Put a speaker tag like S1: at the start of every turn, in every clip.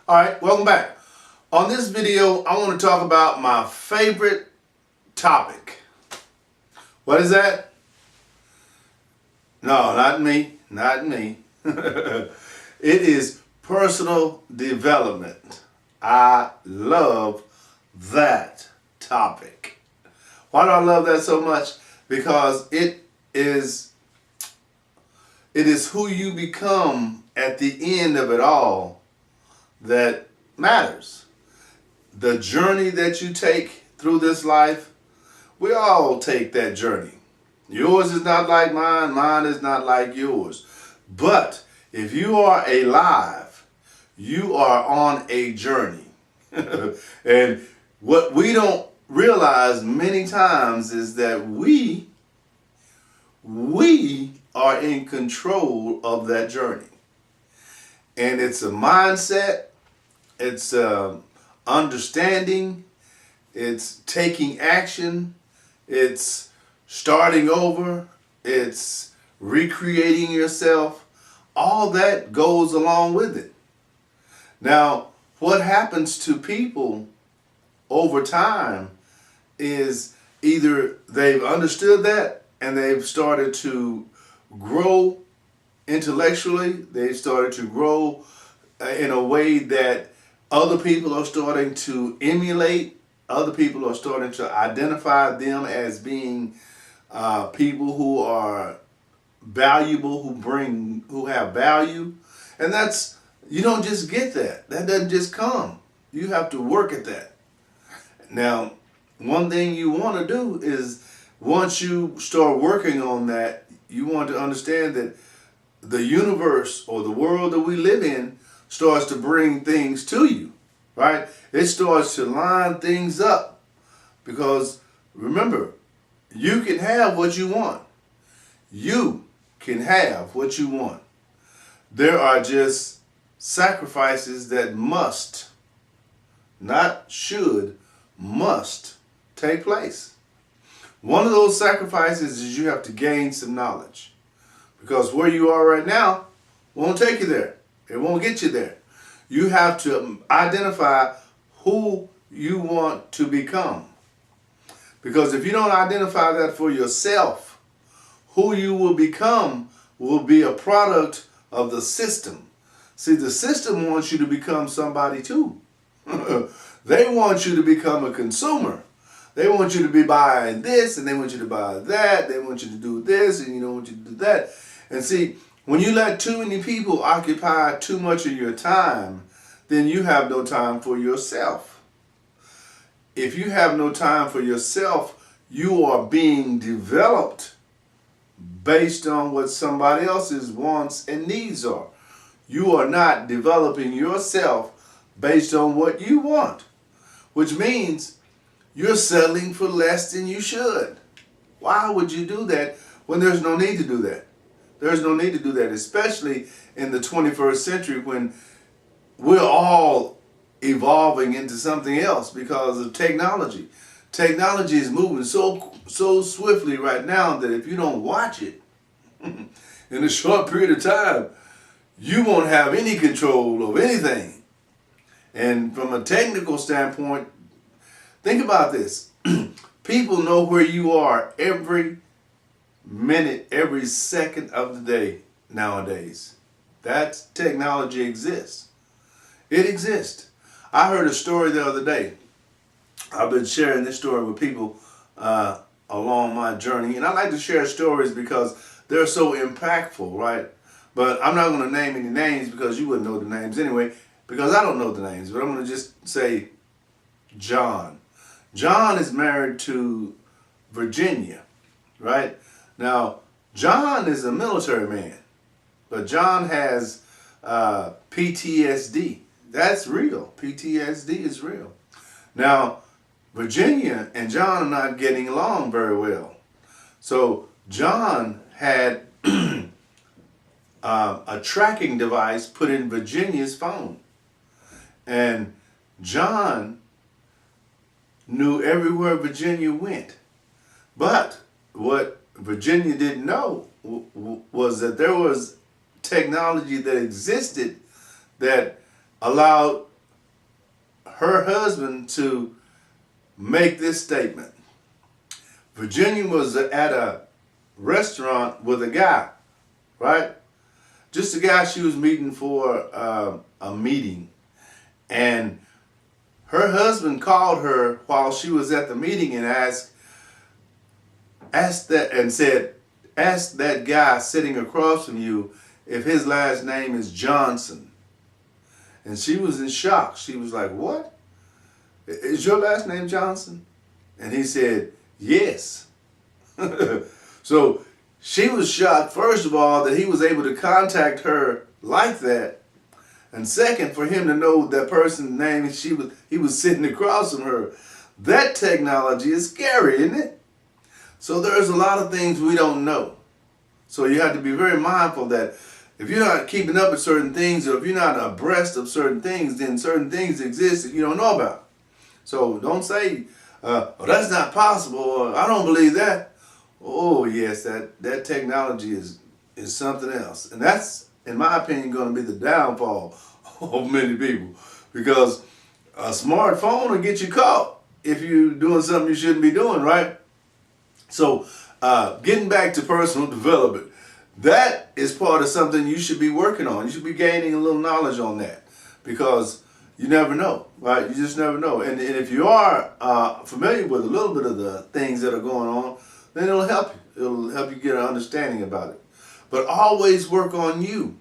S1: Alright, welcome back. On this video, I want to talk about my favorite topic. What is that? No, not me. Not me. It is personal development. I love that topic. Why do I love that so much? Because it is who you become at the end of it all that matters. The journey that you take through this life, we all take that journey. Yours is not like mine, mine is not like yours. But if you are alive, you are on a journey. And what we don't realize many times is that we are in control of that journey. And it's a mindset, it's understanding, it's taking action, it's starting over, it's recreating yourself. All that goes along with it. Now, what happens to people over time is either they've understood that and they've started to grow intellectually, they've started to grow in a way that other people are starting to emulate, other people are starting to identify them as being people who are valuable, who have value. And that's, you don't just get that. That doesn't just come. You have to work at that. Now, one thing you want to do is once you start working on that, you want to understand that the universe or the world that we live in starts to bring things to you, right? It starts to line things up because remember, you can have what you want. You can have what you want. There are just sacrifices that must, not should, must take place. One of those sacrifices is you have to gain some knowledge. Because where you are right now won't take you there. It won't get you there. You have to identify who you want to become. Because if you don't identify that for yourself, who you will become will be a product of the system. See, the system wants you to become somebody too. They want you to become a consumer. They want you to be buying this and they want you to buy that. They want you to do this and you don't want you to do that. And see, when you let too many people occupy too much of your time, then you have no time for yourself. If you have no time for yourself, you are being developed based on what somebody else's wants and needs are. You are not developing yourself based on what you want, which means you're settling for less than you should. Why would you do that when there's no need to do that? There's no need to do that, especially in the 21st century when we're all evolving into something else because of technology. Technology is moving so swiftly right now that if you don't watch it in a short period of time, you won't have any control of anything. And from a technical standpoint, think about this. People know where you are every minute, every second of the day nowadays. That technology exists. It exists. I heard a story the other day. I've been sharing this story with people along my journey. And I like to share stories because they're so impactful, right? But I'm not going to name any names because you wouldn't know the names anyway, because I don't know the names. But I'm going to just say John. John is married to Virginia, right? Now, John is a military man, but John has PTSD. That's real. PTSD is real. Now, Virginia and John are not getting along very well. So John had a tracking device put in Virginia's phone. And John knew everywhere Virginia went. But what Virginia didn't know was that there was technology that existed that allowed her husband to make this statement. Virginia was at a restaurant with a guy, right? Just a guy she was meeting for a meeting. And her husband called her while she was at the meeting and asked that guy sitting across from you if his last name is Johnson. And she was in shock. She was like, "What? Is your last name Johnson?" And he said, "Yes." So she was shocked, first of all, that he was able to contact her like that. And second, for him to know that person's name, he was sitting across from her. That technology is scary, isn't it? So there's a lot of things we don't know. So you have to be very mindful that if you're not keeping up with certain things, or if you're not abreast of certain things, then certain things exist that you don't know about. So don't say, "Oh, that's not possible," or "I don't believe that." Oh yes, that technology is something else. And that's, in my opinion, going to be the downfall of many people. Because a smartphone will get you caught if you're doing something you shouldn't be doing, right? So getting back to personal development, that is part of something you should be working on. You should be gaining a little knowledge on that, because you never know, right? You just never know. And if you are familiar with a little bit of the things that are going on, then it'll help you. It'll help you get an understanding about it. But always work on you.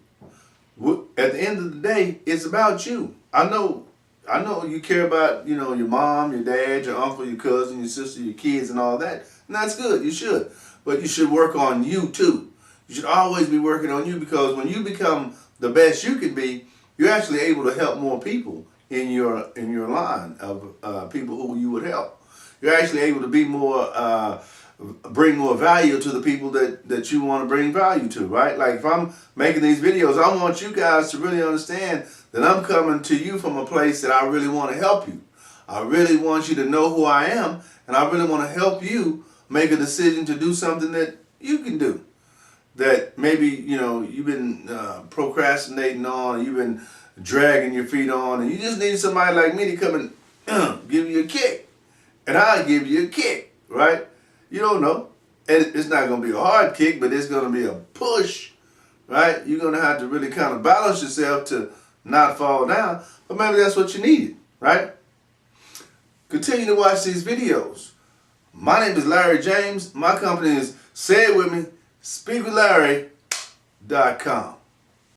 S1: At the end of the day, it's about you. I know you care about, your mom, your dad, your uncle, your cousin, your sister, your kids, and all that. And that's good. You should. But you should work on you too. You should always be working on you, because when you become the best you can be, you're actually able to help more people in your line of people who you would help. You're actually able to be more, bring more value to the people that you want to bring value to, right? Like if I'm making these videos, I want you guys to really understand that I'm coming to you from a place that I really want to help you. I really want you to know who I am, and I really want to help you make a decision to do something that you can do, that maybe you've been procrastinating on, and you've been dragging your feet on, and you just need somebody like me to come and give you a kick, and I'll give you a kick, right? You don't know, and it's not going to be a hard kick, but it's going to be a push, right? You're going to have to really kind of balance yourself to not fall down, but maybe that's what you needed, right? Continue to watch these videos. My name is Larry James. My company is, say it with me, speakwithlarry.com.